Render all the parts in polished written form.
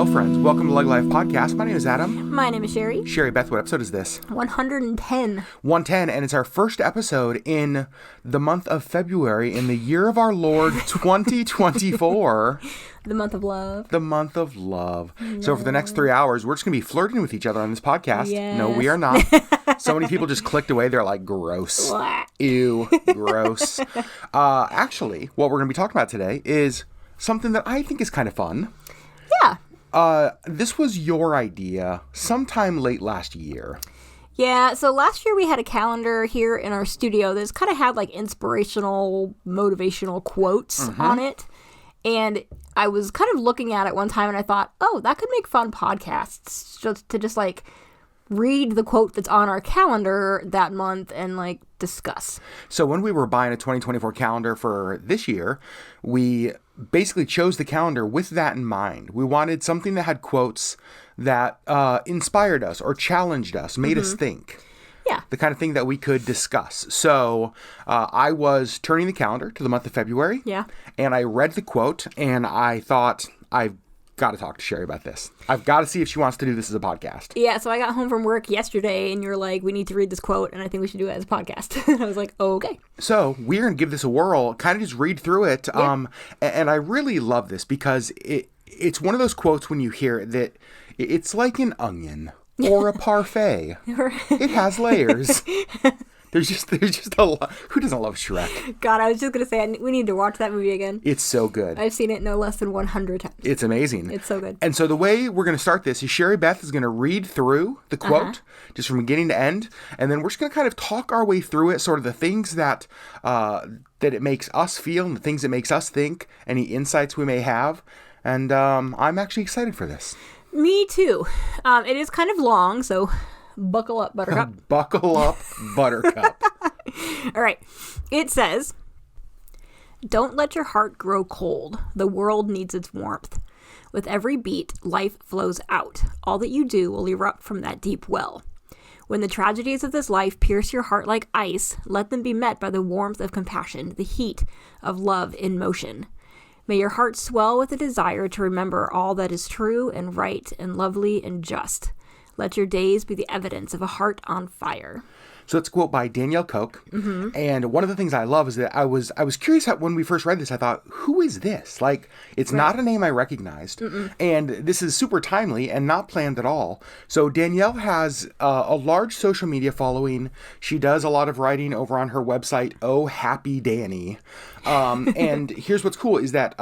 Hello, friends. Welcome to LeggLife Podcast. My name is Adam. My name is Sherri. Sherri, Beth, what episode is this? 110. 110, and it's our first episode in the month of February in the year of our Lord 2024. The month of love. The month of love. So for the next 3 hours, we're just going to be flirting with each other on this podcast. Yes. No, we are not. So many people just clicked away. They're like, gross. Ew, gross. Actually, what we're going to be talking about today is something that I think is kind of fun. Yeah. This was your idea sometime late last year. Yeah, so last year we had a calendar here in our studio that's kind of had like inspirational, motivational quotes on it. And I was kind of looking at it one time and I thought, oh, that could make fun podcasts just like read the quote that's on our calendar that month and like discuss. So when we were buying a 2024 calendar for this year, we basically chose the calendar with that in mind. We wanted something that had quotes that inspired us or challenged us, made us think. Yeah. The kind of thing that we could discuss. So I was turning the calendar to the month of February. Yeah. And I read the quote and I thought, I've got to talk to Sherri about this. I've got to see if she wants to do this as a podcast. Yeah, so I got home from work yesterday and you're like, we need to read this quote and I think we should do it as a podcast. And I was like, oh, okay. So we're going to give this a whirl, kind of just read through it. Yeah. And I really love this because it's one of those quotes when you hear it that it's like an onion or a parfait. It has layers. There's just a lot. Who doesn't love Shrek? God, I was just going to say, we need to watch that movie again. It's so good. I've seen it no less than 100 times. It's amazing. It's so good. And so the way we're going to start this is Sherri Beth is going to read through the quote just from beginning to end. And then we're just going to kind of talk our way through it, sort of the things that it makes us feel and the things it makes us think, any insights we may have. And I'm actually excited for this. Me too. It is kind of long, so buckle up, Buttercup. Buckle up, Buttercup. All right. It says, "Don't let your heart grow cold. The world needs its warmth. With every beat, life flows out. All that you do will erupt from that deep well. When the tragedies of this life pierce your heart like ice, let them be met by the warmth of compassion, the heat of love in motion. May your heart swell with a desire to remember all that is true and right and lovely and just. Let your days be the evidence of a heart on fire." So it's a quote by Danielle Coke. And one of the things I love is that I was curious when we first read this, I thought, who is this? Like, it's not a name I recognized. And this is super timely and not planned at all. So Danielle has a large social media following. She does a lot of writing over on her website, Oh Happy Danny. And here's what's cool is that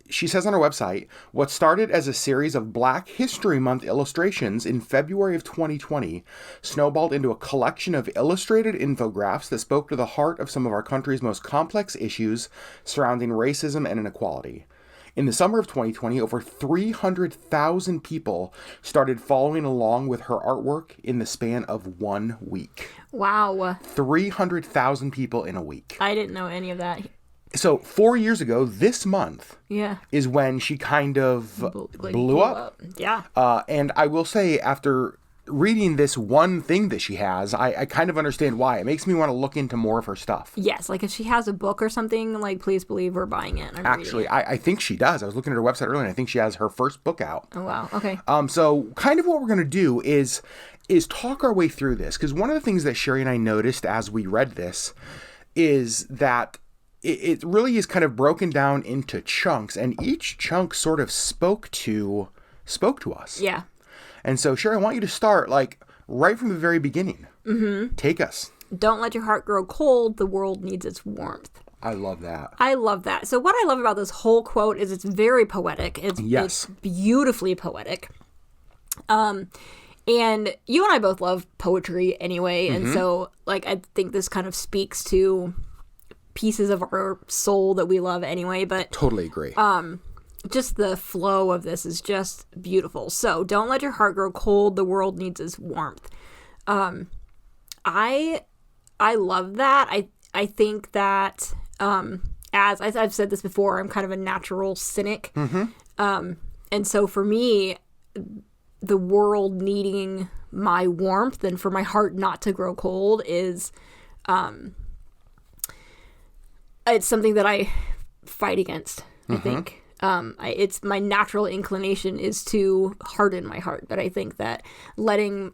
she says on her website, what started as a series of Black History Month illustrations in February of 2020 snowballed into a collection of illustrated infographics that spoke to the heart of some of our country's most complex issues surrounding racism and inequality. In the summer of 2020, over 300,000 people started following along with her artwork in the span of 1 week. Wow. 300,000 people in a week. I didn't know any of that. So 4 years ago, this month, Yeah. is when she kind of blew up. Yeah. And I will say, after reading this one thing that she has, I kind of understand why. It makes me want to look into more of her stuff. Yes, like if she has a book or something, like please believe we're buying it. Actually, I think she does. I was looking at her website earlier, and I think she has her first book out. Oh, wow. Okay. So kind of what we're going to do is talk our way through this. Because one of the things that Sherri and I noticed as we read this is that it really is kind of broken down into chunks, and each chunk sort of spoke to us. Yeah. And so, Sherri, I want you to start, like, right from the very beginning. Take us. Don't let your heart grow cold. The world needs its warmth. I love that. I love that. So what I love about this whole quote is it's very poetic. It's beautifully poetic. And you and I both love poetry anyway. And so, like, I think this kind of speaks to pieces of our soul that we love anyway. But totally agree. just the flow of this is just beautiful. So don't let your heart grow cold. The world needs its warmth. I love that. I think that, as I've said this before, I'm kind of a natural cynic. And so for me, the world needing my warmth and for my heart not to grow cold is, it's something that I fight against, I think. It's my natural inclination is to harden my heart, but I think that letting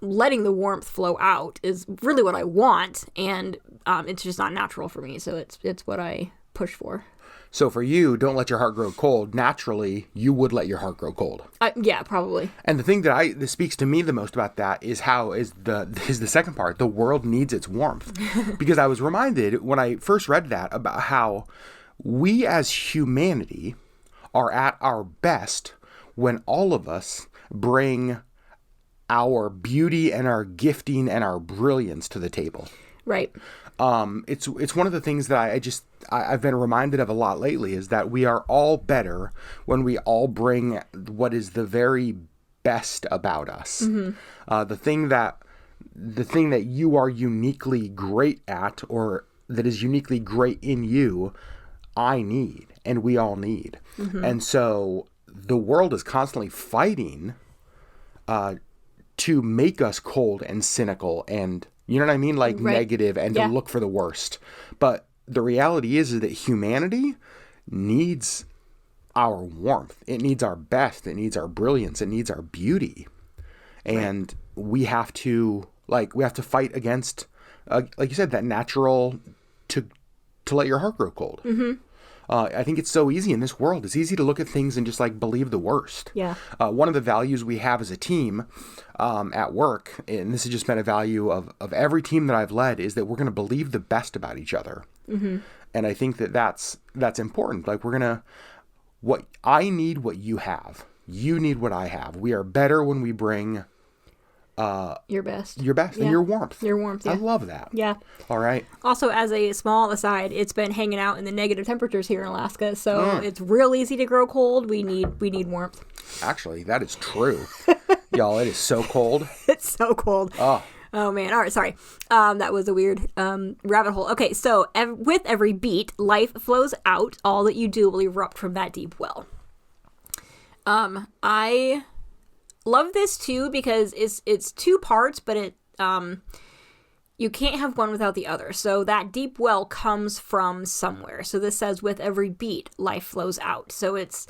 the warmth flow out is really what I want, and it's just not natural for me. So it's what I push for. So for you, don't let your heart grow cold. Naturally, you would let your heart grow cold. Yeah, probably. And the thing that speaks to me the most about that is the second part. The world needs its warmth. Because I was reminded when I first read that about how we as humanity are at our best when all of us bring our beauty and our gifting and our brilliance to the table. Right. It's one of the things that I've been reminded of a lot lately is that we are all better when we all bring what is the very best about us. Mm-hmm. The thing that you are uniquely great at, or that is uniquely great in you, I need, and we all need. Mm-hmm. And so the world is constantly fighting to make us cold and cynical and, you know what I mean? Like right. negative and to look for the worst. But the reality is that humanity needs our warmth. It needs our best. It needs our brilliance. It needs our beauty. And we have to fight against, like you said, that natural to let your heart grow cold. Mm-hmm. I think it's so easy in this world. It's easy to look at things and just like believe the worst. Yeah. One of the values we have as a team at work, and this has just been a value of every team that I've led, is that we're going to believe the best about each other. Mm-hmm. And I think that's important. Like I need what you have. You need what I have. We are better when we bring your best and your warmth. Yeah. I love that. Yeah. All right. Also, as a small aside, it's been hanging out in the negative temperatures here in Alaska, so it's real easy to grow cold. We need warmth. Actually, that is true. Y'all, it is so cold. It's so cold. Oh man. All right, sorry. That was a weird rabbit hole. Okay, so with every beat, life flows out. All that you do will erupt from that deep well. I love this too because it's two parts, but you can't have one without the other. So that deep well comes from somewhere. So this says with every beat, life flows out. So it's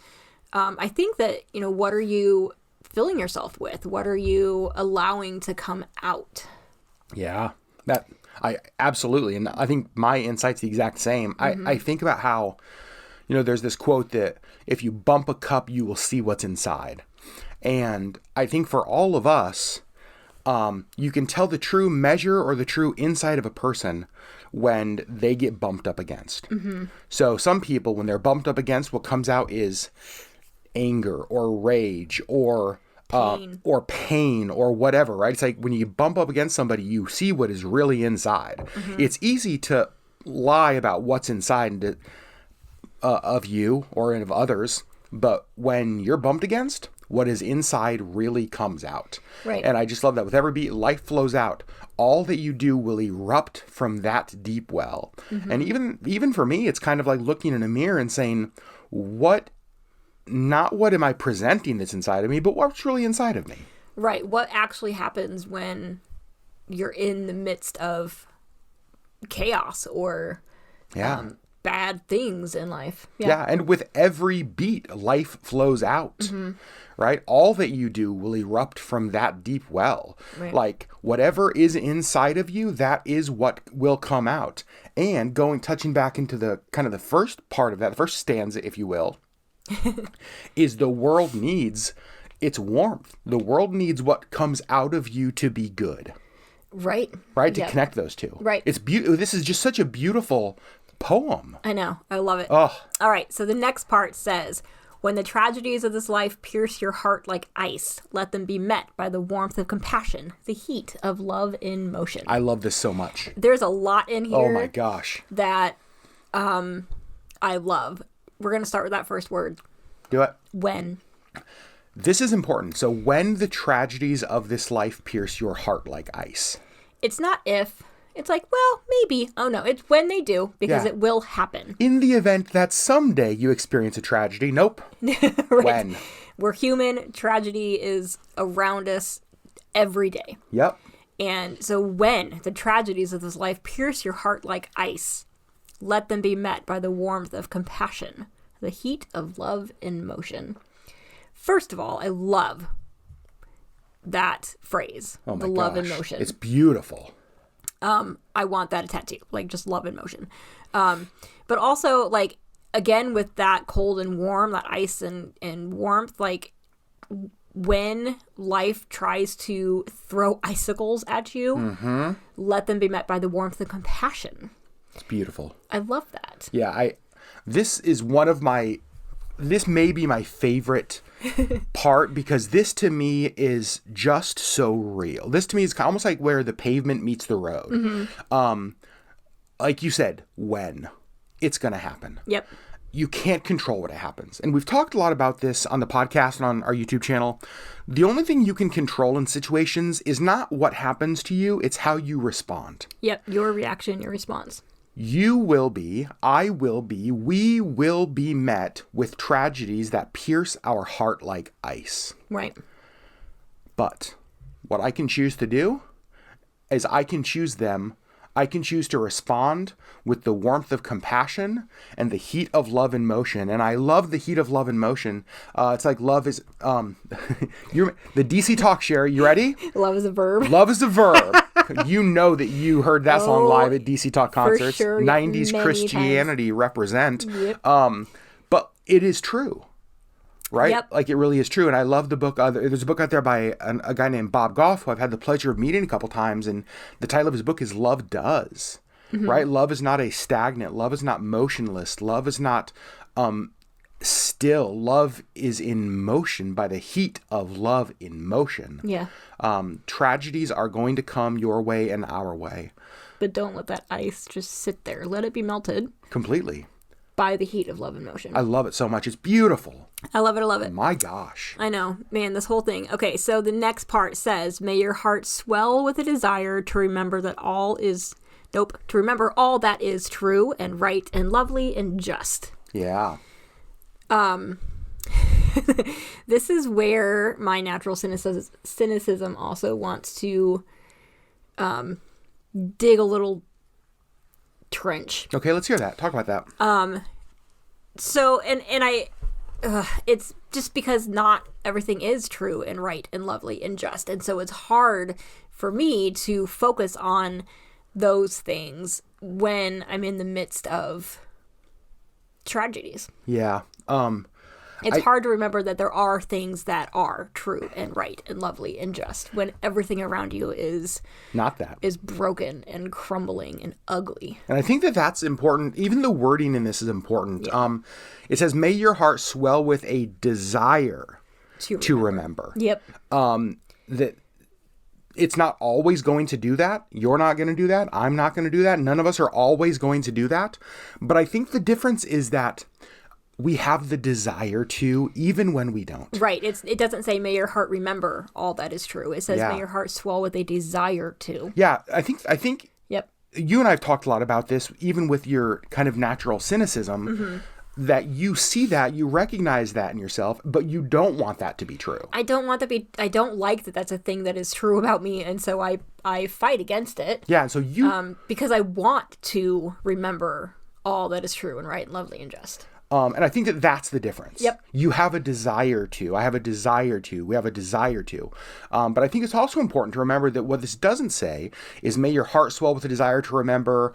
I think that, what are you filling yourself with? What are you allowing to come out? Yeah, that I absolutely. And I think my insight's the exact same. Mm-hmm. I think about how, there's this quote that if you bump a cup, you will see what's inside. And I think for all of us, you can tell the true measure or the true inside of a person when they get bumped up against. Mm-hmm. So some people, when they're bumped up against, what comes out is anger or rage or pain or whatever, right? It's like when you bump up against somebody, you see what is really inside. Mm-hmm. It's easy to lie about what's inside of you or of others, but when you're bumped against, what is inside really comes out. Right. And I just love that. With every beat, life flows out. All that you do will erupt from that deep well. Mm-hmm. And even for me, it's kind of like looking in a mirror and saying, not what am I presenting that's inside of me, but what's really inside of me. Right. What actually happens when you're in the midst of chaos or bad things in life. Yeah. And with every beat, life flows out. Mm-hmm. Right? All that you do will erupt from that deep well. Right. Like whatever is inside of you, that is what will come out. And touching back into the kind of the first part of that, the first stanza, if you will, is the world needs its warmth. The world needs what comes out of you to be good. Right. Right? To connect those two. Right. It's this is just such a beautiful poem. I know. I love it. Oh. All right. So the next part says, when the tragedies of this life pierce your heart like ice, let them be met by the warmth of compassion, the heat of love in motion. I love this so much. There's a lot in here. Oh my gosh. That I love. We're going to start with that first word. Do it. When. This is important. So when the tragedies of this life pierce your heart like ice. It's not if. It's like, well, maybe. Oh, no. It's when they do, because it will happen. In the event that someday you experience a tragedy. Nope. Right. When. We're human. Tragedy is around us every day. Yep. And so when the tragedies of this life pierce your heart like ice, let them be met by the warmth of compassion, the heat of love in motion. First of all, I love that phrase, Oh my the love in gosh. motion. It's beautiful. I want that a tattoo, like just love in motion. But also, like, again, with that cold and warm, that ice and warmth, like, when life tries to throw icicles at you, let them be met by the warmth and compassion. It's beautiful. I love that. Yeah, this may be my favorite part, because this to me is just so real. This to me is almost like where the pavement meets the road. Like you said, when it's going to happen. Yep. You can't control what happens. And we've talked a lot about this on the podcast and on our YouTube channel. The only thing you can control in situations is not what happens to you, it's how you respond. Yep, your reaction, your response. You will be, I will be, we will be met with tragedies that pierce our heart like ice. Right. But what I can choose to do is I can choose to respond with the warmth of compassion and the heat of love in motion. And I love the heat of love in motion. It's like love is, the DC Talk, Sherri, you ready? Love is a verb. Love is a verb. You know that you heard that song live at DC Talk concerts. For sure. 90s Many Christianity represent. Yep. But it is true. Right? Yep. Like, it really is true. And I love the book. There's a book out there by a guy named Bob Goff, who I've had the pleasure of meeting a couple times. And the title of his book is Love Does. Right? Love is not a stagnant. Love is not motionless. Love is not still. Love is in motion by the heat of love in motion. Yeah. Tragedies are going to come your way and our way. But don't let that ice just sit there. Let it be melted. Completely. By the heat of love and motion. I love it so much. It's beautiful. I love it. I love it. My gosh. I know. Man, this whole thing. Okay, so the next part says, may your heart swell with a desire to remember that to remember all that is true and right and lovely and just. Yeah. This is where my natural cynicism also wants to dig a little trench. Okay, let's hear that. Talk about that. So, it's just because not everything is true and right and lovely and just. And so it's hard for me to focus on those things when I'm in the midst of tragedies. Yeah. It's hard to remember that there are things that are true and right and lovely and just when everything around you is not that. Is broken and crumbling and ugly. And I think that that's important. Even the wording in this is important. Yeah. It says, may your heart swell with a desire to remember. Yep. That it's not always going to do that. You're not going to do that. I'm not going to do that. None of us are always going to do that. But I think the difference is that we have the desire to, even when we don't. Right. It doesn't say, may your heart remember all that is true. It says, may your heart swell with a desire to. Yeah, I think yep. You and I have talked a lot about this, even with your kind of natural cynicism, that you see that, you recognize that in yourself, but you don't want that to be true. I don't like that that's a thing that is true about me, and so I fight against it. Yeah, so you... because I want to remember all that is true and right and lovely and just. And I think that that's the difference. Yep. You have a desire to. I have a desire to. We have a desire to. But I think it's also important to remember that what this doesn't say is, may your heart swell with a desire to remember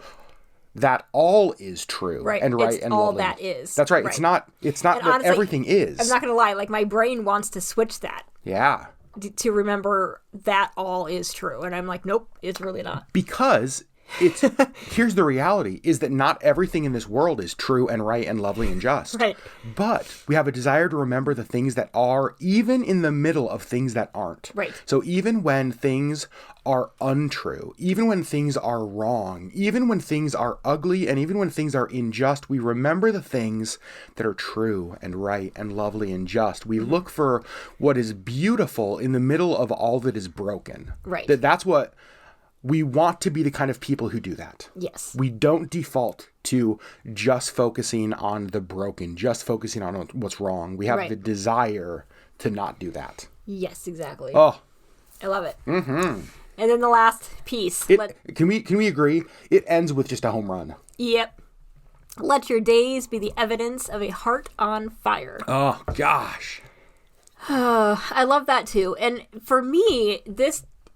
that all is true and right it's and all lovely. That is. That's right. It's not and that honestly, everything is. I'm not going to lie. Like, my brain wants to switch that. Yeah. To remember that all is true. And I'm like, nope, it's really not. Because... here's the reality, is that not everything in this world is true and right and lovely and just. Right. But we have a desire to remember the things that are, even in the middle of things that aren't. Right. So even when things are untrue, even when things are wrong, even when things are ugly, and even when things are unjust, we remember the things that are true and right and lovely and just. We look for what is beautiful in the middle of all that is broken. Right. That's what... We want to be the kind of people who do that. Yes. We don't default to just focusing on the broken, just focusing on what's wrong. We have the desire to not do that. Yes, exactly. Oh. I love it. Mm-hmm. And then the last piece. Can we agree? It ends with just a home run. Yep. Let your days be the evidence of a heart on fire. Oh, gosh. I love that too. And for me,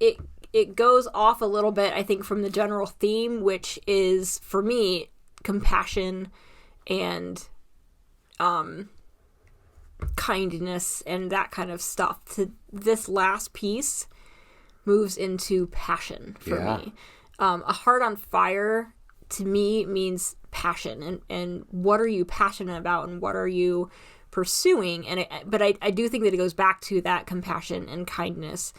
it goes off a little bit, I think, from the general theme, which is, for me, compassion and kindness and that kind of stuff. This last piece moves into passion for me. A heart on fire, to me, means passion. And what are you passionate about, and what are you pursuing? But I do think that it goes back to that compassion and kindness.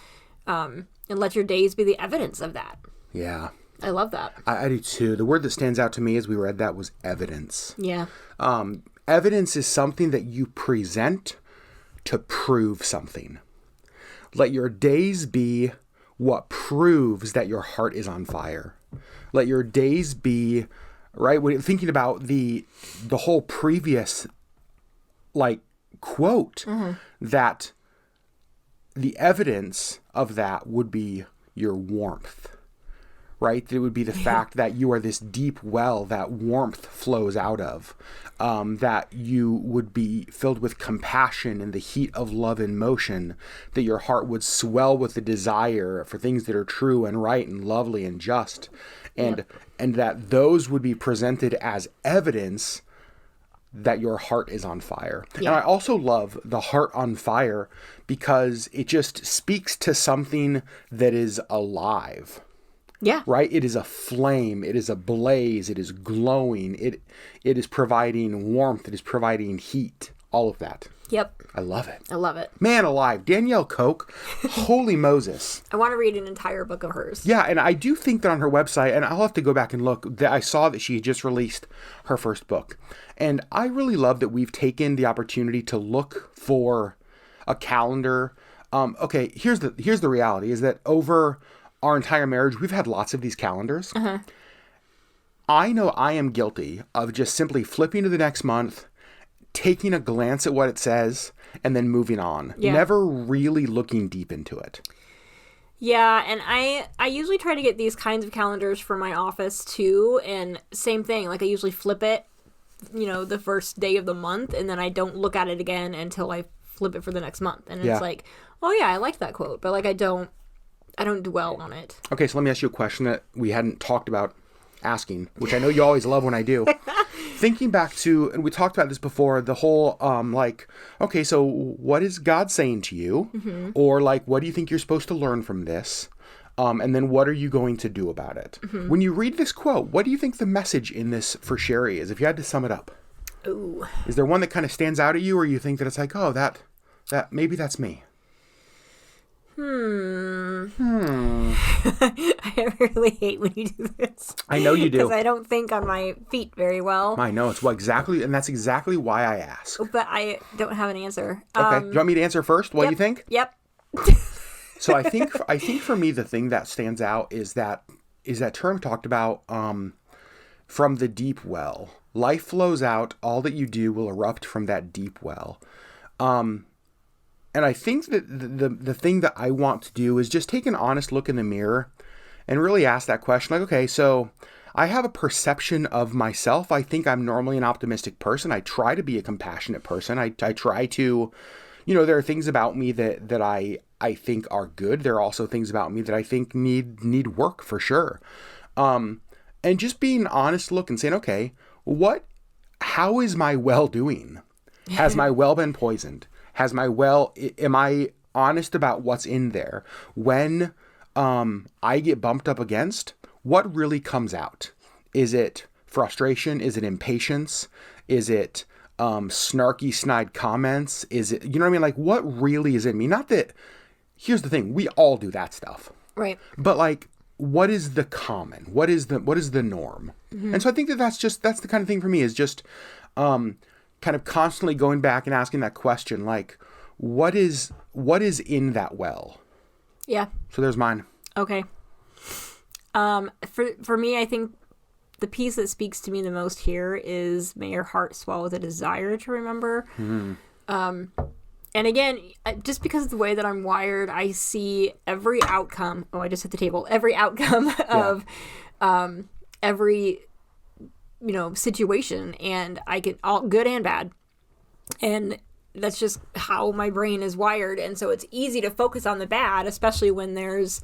And let your days be the evidence of that. Yeah. I love that. I do too. The word that stands out to me as we read that was evidence. Yeah. Evidence is something that you present to prove something. Let your days be what proves that your heart is on fire. Let your days be, right? When thinking about the whole previous, quote, that the evidence of that would be your warmth. Right? It would be the fact that you are this deep well that warmth flows out of, that you would be filled with compassion and the heat of love and motion, that your heart would swell with the desire for things that are true and right and lovely and just, and that those would be presented as evidence that your heart is on fire. Yeah. And I also love the heart on fire because it just speaks to something that is alive. Yeah. Right? It is a flame. It is a blaze. It is glowing. It is providing warmth. It is providing heat. All of that. Yep. I love it. I love it. Man alive. Danielle Coke. Holy Moses. I want to read an entire book of hers. Yeah, and I do think that on her website, and I'll have to go back and look, that I saw that she had just released her first book. And I really love that we've taken the opportunity to look for a calendar. Okay, here's the reality, is that over our entire marriage, we've had lots of these calendars. Uh-huh. I know I am guilty of just simply flipping to the next month, taking a glance at what it says, and then moving on. Yeah. Never really looking deep into it. Yeah, and I usually try to get these kinds of calendars for my office too, and same thing, I usually flip it, the first day of the month, and then I don't look at it again until I flip it for the next month. And it's oh yeah, I like that quote, but I don't dwell on it. Okay, so let me ask you a question that we hadn't talked about asking, which I know you always love when I do. Thinking back to, and we talked about this before, the whole, okay, so what is God saying to you? Mm-hmm. Or, what do you think you're supposed to learn from this? And then what are you going to do about it? Mm-hmm. When you read this quote, what do you think the message in this for Sherri is, if you had to sum it up? Ooh. Is there one that kind of stands out at you, or you think that it's oh, that maybe that's me? I really hate when you do this. I know you do. Because I don't think on my feet very well. I know. It's exactly, and that's exactly why I ask. But I don't have an answer. Okay. Do you want me to answer first while you think? Yep. So I think for me, the thing that stands out is that term talked about from the deep well. Life flows out. All that you do will erupt from that deep well. And I think that the thing that I want to do is just take an honest look in the mirror and really ask that question. Okay, so I have a perception of myself. I think I'm normally an optimistic person. I try to be a compassionate person. I try to, there are things about me that I think are good. There are also things about me that I think need work for sure. And just being an honest look and saying, okay, how is my well doing? Has my well been poisoned? Am I honest about what's in there? When I get bumped up against, what really comes out? Is it frustration? Is it impatience? Is it snarky, snide comments? Is it, you know what I mean? What really is in me? Not that, here's the thing, we all do that stuff. Right. But what is the common? What is the norm? Mm-hmm. And so I think that's the kind of thing for me, is just kind of constantly going back and asking that question, what is in that well? Yeah. So there's mine. Okay. For me, I think the piece that speaks to me the most here is, may your heart swell with a desire to remember. Mm-hmm. And again, just because of the way that I'm wired, I see every outcome. Oh, I just hit the table. Every outcome of every situation, and I can all good and bad. And that's just how my brain is wired. And so it's easy to focus on the bad, especially when there's,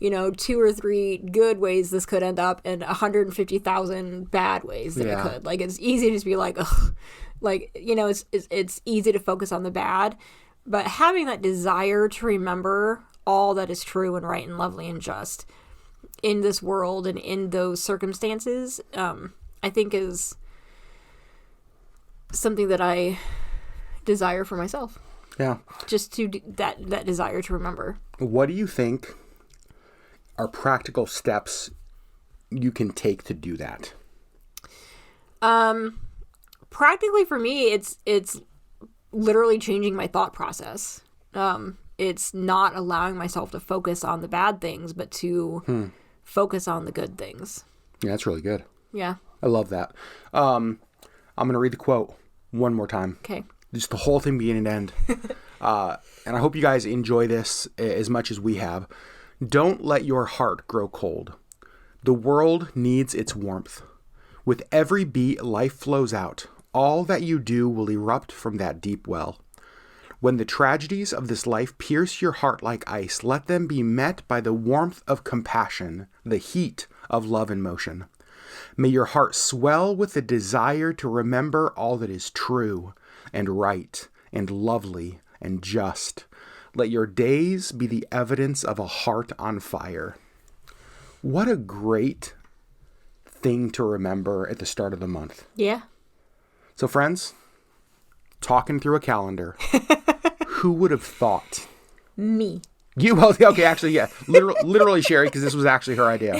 2 or 3 good ways this could end up and 150,000 bad ways that it could. Like, it's easy to just be like, ugh. Like, it's easy to focus on the bad. But having that desire to remember all that is true and right and lovely and just in this world and in those circumstances, I think is something that I desire for myself. Yeah. Just to that desire to remember. What do you think are practical steps you can take to do that? Practically for me, it's literally changing my thought process. It's not allowing myself to focus on the bad things, but to focus on the good things. Yeah, that's really good. Yeah. I love that. I'm going to read the quote one more time. Okay. Just the whole thing beginning to end. And I hope you guys enjoy this as much as we have. Don't let your heart grow cold. The world needs its warmth. With every beat, life flows out. All that you do will erupt from that deep well. When the tragedies of this life pierce your heart like ice, let them be met by the warmth of compassion, the heat of love and motion. May your heart swell with the desire to remember all that is true and right and lovely and just. Let your days be the evidence of a heart on fire. What a great thing to remember at the start of the month. Yeah. So friends, talking through a calendar, who would have thought? Me. You, well, okay, actually, yeah. Literally Sherri, because this was actually her idea.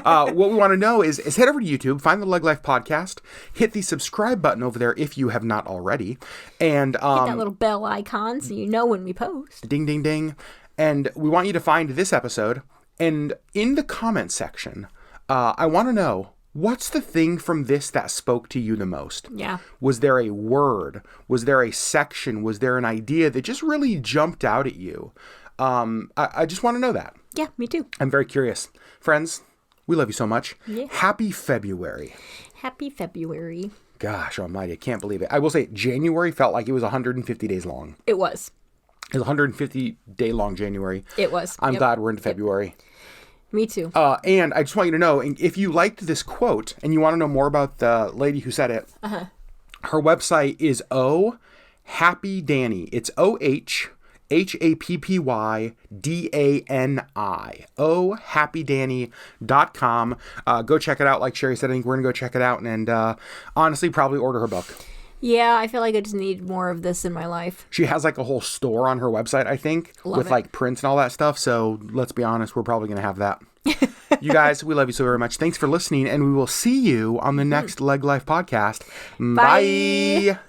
What we want to know is head over to YouTube, find the LeggLife podcast, hit the subscribe button over there if you have not already, and hit that little bell icon so you know when we post. Ding, ding, ding. And we want you to find this episode, and in the comment section, I want to know, what's the thing from this that spoke to you the most? Yeah. Was there a word? Was there a section? Was there an idea that just really jumped out at you? I just want to know that. Yeah, me too. I'm very curious. Friends, we love you so much. Yeah. Happy February. Happy February. Gosh almighty, I can't believe it. I will say January felt like it was 150 days long. It was. It was 150 day long January. It was. I'm glad we're into February. Me too. And I just want you to know, if you liked this quote and you want to know more about the lady who said it, her website is Oh Happy Dani. It's OHHappydani. OHappydani.com. Go check it out. Like Sherri said, I think we're going to go check it out and honestly probably order her book. Yeah, I feel like I just need more of this in my life. She has like a whole store on her website, I think, with like prints and all that stuff. So let's be honest, we're probably going to have that. You guys, we love you so very much. Thanks for listening, and we will see you on the next LeggLife podcast. Bye.